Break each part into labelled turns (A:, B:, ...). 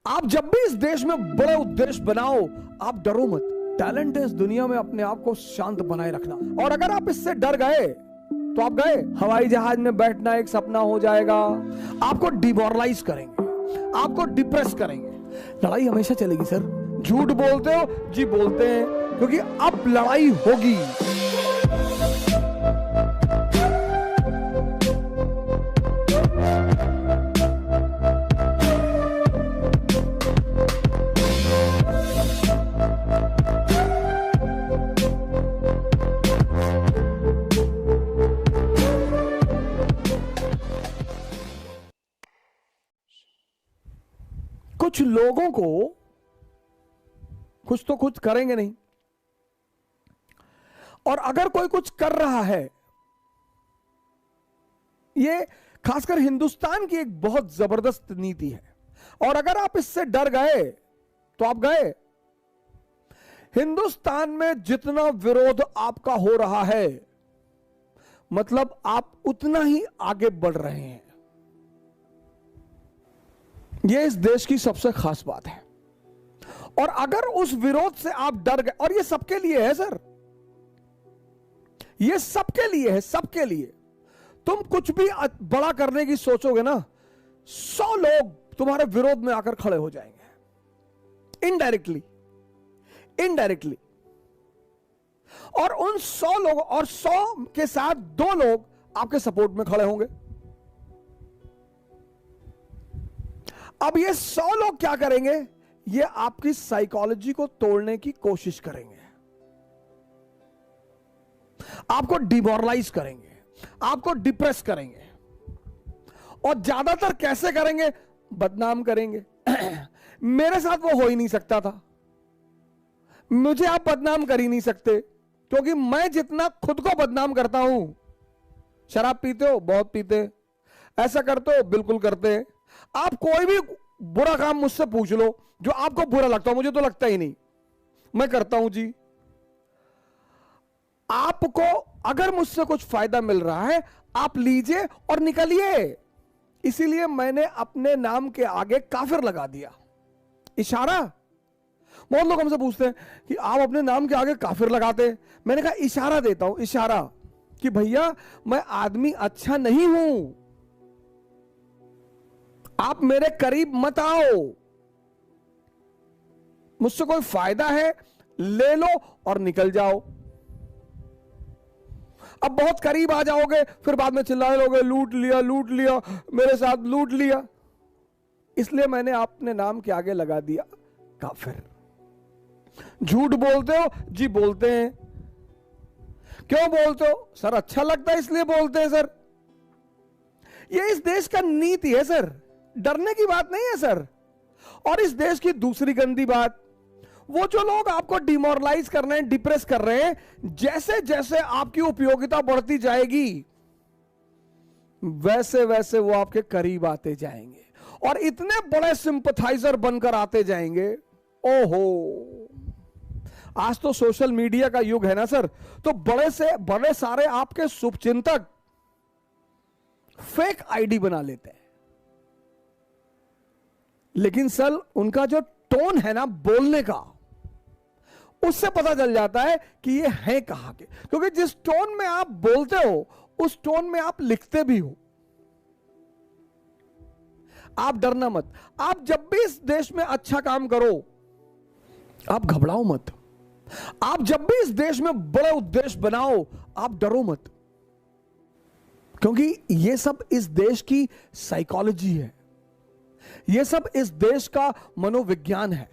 A: आप जब भी इस देश में बड़े उद्देश्य बनाओ, आप डरो मत। टैलेंट है इस दुनिया में अपने आप को शांत बनाए रखना, और अगर आप इससे डर गए तो आप गए। हवाई जहाज में बैठना एक सपना हो जाएगा। आपको डिमोरलाइज करेंगे, आपको डिप्रेस करेंगे। लड़ाई हमेशा चलेगी सर। झूठ बोलते हो जी, बोलते हैं, क्योंकि अब लड़ाई होगी। कुछ लोगों को कुछ तो कुछ करेंगे नहीं, और अगर कोई कुछ कर रहा है, ये खासकर हिंदुस्तान की एक बहुत जबरदस्त नीति है, और अगर आप इससे डर गए तो आप गए। हिंदुस्तान में जितना विरोध आपका हो रहा है, मतलब आप उतना ही आगे बढ़ रहे हैं। यह इस देश की सबसे खास बात है। और अगर उस विरोध से आप डर गए, और ये सबके लिए है सर, ये सबके लिए है, सबके लिए। तुम कुछ भी बड़ा करने की सोचोगे ना, 100 लोग तुम्हारे विरोध में आकर खड़े हो जाएंगे, इनडायरेक्टली, इनडायरेक्टली। और उन 100 लोगों और 100 के साथ 2 लोग आपके सपोर्ट में खड़े होंगे। अब ये 100 लोग क्या करेंगे? ये आपकी साइकोलॉजी को तोड़ने की कोशिश करेंगे, आपको डिमोरलाइज करेंगे, आपको डिप्रेस करेंगे। और ज्यादातर कैसे करेंगे? बदनाम करेंगे। मेरे साथ वो हो ही नहीं सकता था, मुझे आप बदनाम कर ही नहीं सकते, क्योंकि मैं जितना खुद को बदनाम करता हूं। शराब पीते हो? बहुत पीते। ऐसा करते हो? बिल्कुल करते। आप कोई भी बुरा काम मुझसे पूछ लो जो आपको बुरा लगता हो, मुझे तो लगता ही नहीं, मैं करता हूं जी। आपको अगर मुझसे कुछ फायदा मिल रहा है, आप लीजिए और निकलिए। इसीलिए मैंने अपने नाम के आगे काफिर लगा दिया, इशारा। बहुत लोग हमसे पूछते हैं कि आप अपने नाम के आगे काफिर लगाते। मैंने कहा इशारा देता हूं, इशारा, कि भैया मैं आदमी अच्छा नहीं हूं, आप मेरे करीब मत आओ। मुझसे कोई फायदा है ले लो और निकल जाओ। अब बहुत करीब आ जाओगे, फिर बाद में चिल्लाने लोगे, लूट लिया, लूट लिया, मेरे साथ लूट लिया। इसलिए मैंने अपने नाम के आगे लगा दिया काफिर। झूठ बोलते हो जी, बोलते हैं। क्यों बोलते हो? सर अच्छा लगता है इसलिए बोलते हैं सर। ये इस देश का नीति है सर, डरने की बात नहीं है सर। और इस देश की दूसरी गंदी बात, वो जो लोग आपको डिमोरलाइज कर रहे हैं, डिप्रेस कर रहे हैं, जैसे जैसे आपकी उपयोगिता बढ़ती जाएगी, वैसे वैसे वो आपके करीब आते जाएंगे, और इतने बड़े सिंपथाइजर बनकर आते जाएंगे। ओहो, आज तो सोशल मीडिया का युग है ना सर, तो बड़े से बड़े सारे आपके शुभचिंतक फेक आईडी बना लेते हैं। लेकिन सर उनका जो टोन है ना बोलने का, उससे पता चल जाता है कि ये है कहां के। क्योंकि जिस टोन में आप बोलते हो, उस टोन में आप लिखते भी हो। आप डरना मत। आप जब भी इस देश में अच्छा काम करो, आप घबराओ मत। आप जब भी इस देश में बड़े उद्देश्य बनाओ, आप डरो मत, क्योंकि ये सब इस देश की साइकोलॉजी है, ये सब इस देश का मनोविज्ञान है।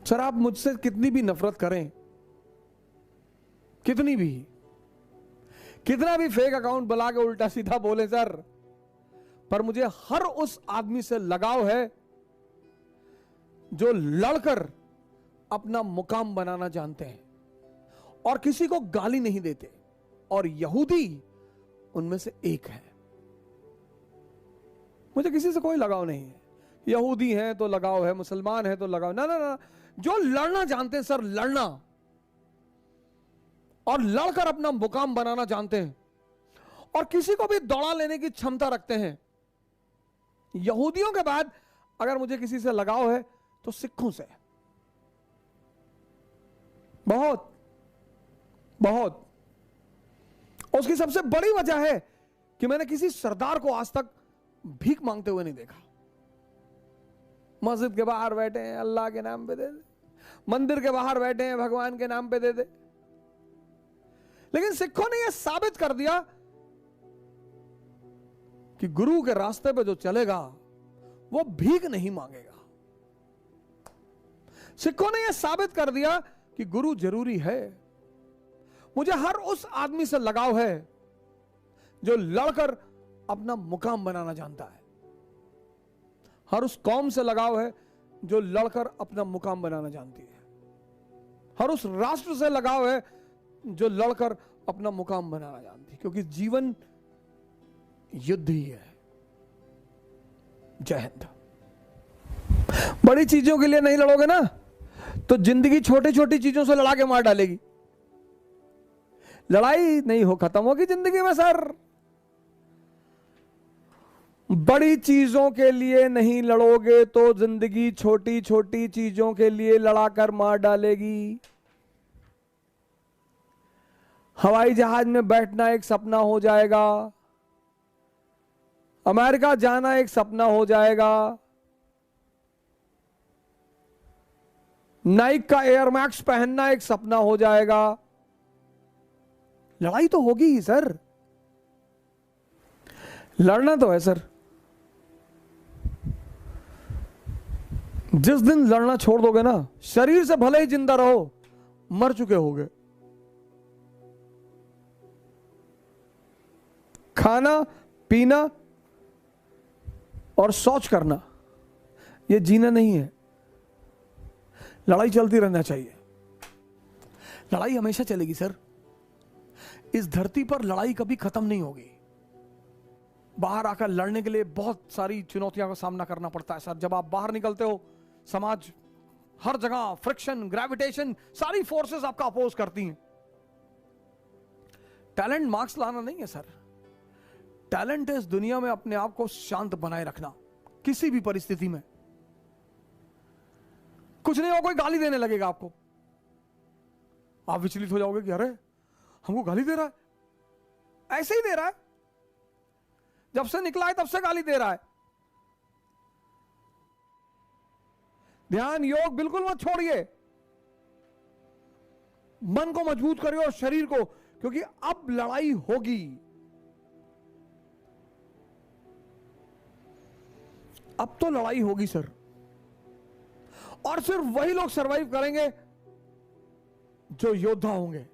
A: सर आप मुझसे कितनी भी नफरत करें, कितनी भी, कितना भी फेक अकाउंट बना के उल्टा सीधा बोले सर, पर मुझे हर उस आदमी से लगाव है जो लड़कर अपना मुकाम बनाना जानते हैं और किसी को गाली नहीं देते। और यहूदी उनमें से एक है। मुझे किसी से कोई लगाव नहीं है। यहूदी है तो लगाव है, मुसलमान है तो लगाव, ना ना ना। जो लड़ना जानते हैं सर, लड़ना, और लड़कर अपना मुकाम बनाना जानते हैं, और किसी को भी दौड़ा लेने की क्षमता रखते हैं। यहूदियों के बाद अगर मुझे किसी से लगाव है तो सिखों से, बहुत बहुत। उसकी सबसे बड़ी वजह है कि मैंने किसी सरदार को आज तक भीख मांगते हुए नहीं देखा। मस्जिद के बाहर बैठे हैं, अल्लाह के नाम पे दे दे, मंदिर के बाहर बैठे हैं, भगवान के नाम पे दे दे। लेकिन सिखों ने यह साबित कर दिया कि गुरु के रास्ते पे जो चलेगा वो भीख नहीं मांगेगा। सिखों ने यह साबित कर दिया कि गुरु जरूरी है। मुझे हर उस आदमी से लगाव है जो लड़कर अपना मुकाम बनाना जानता है। हर उस कौम से लगाव है जो लड़कर अपना मुकाम बनाना जानती है। हर उस राष्ट्र से लगाव है जो लड़कर अपना मुकाम बनाना जानती है, क्योंकि जीवन युद्ध ही है। जय हिंद। बड़ी चीजों के लिए नहीं लड़ोगे ना तो जिंदगी छोटी छोटी चीजों से लड़ा के मार डालेगी। लड़ाई नहीं हो खत्म होगी जिंदगी में सर। बड़ी चीजों के लिए नहीं लड़ोगे तो जिंदगी छोटी छोटी चीजों के लिए लड़ाकर मार डालेगी। हवाई जहाज में बैठना एक सपना हो जाएगा, अमेरिका जाना एक सपना हो जाएगा, नाइक का एयर मैक्स पहनना एक सपना हो जाएगा। लड़ाई तो होगी ही सर, लड़ना तो है सर। जिस दिन लड़ना छोड़ दोगे ना, शरीर से भले ही जिंदा रहो, मर चुके होगे। खाना पीना और शौच करना यह जीना नहीं है। लड़ाई चलती रहना चाहिए। लड़ाई हमेशा चलेगी सर। इस धरती पर लड़ाई कभी खत्म नहीं होगी। बाहर आकर लड़ने के लिए बहुत सारी चुनौतियों का सामना करना पड़ता है सर। जब आप बाहर निकलते हो, समाज हर जगह फ्रिक्शन, ग्रेविटेशन, सारी फोर्सेस आपका अपोज करती हैं। टैलेंट मार्क्स लाना नहीं है सर। टैलेंट है इस दुनिया में अपने आप को शांत बनाए रखना किसी भी परिस्थिति में। कुछ नहीं हो, कोई गाली देने लगेगा आपको, आप विचलित हो जाओगे कि अरे हमको गाली दे रहा है। ऐसे ही दे रहा है, जब से निकला है तब से गाली दे रहा है। ध्यान योग बिल्कुल मत छोड़िए। मन को मजबूत करिए और शरीर को, क्योंकि अब लड़ाई होगी। अब तो लड़ाई होगी सर। और सिर्फ वही लोग सरवाइव करेंगे जो योद्धा होंगे।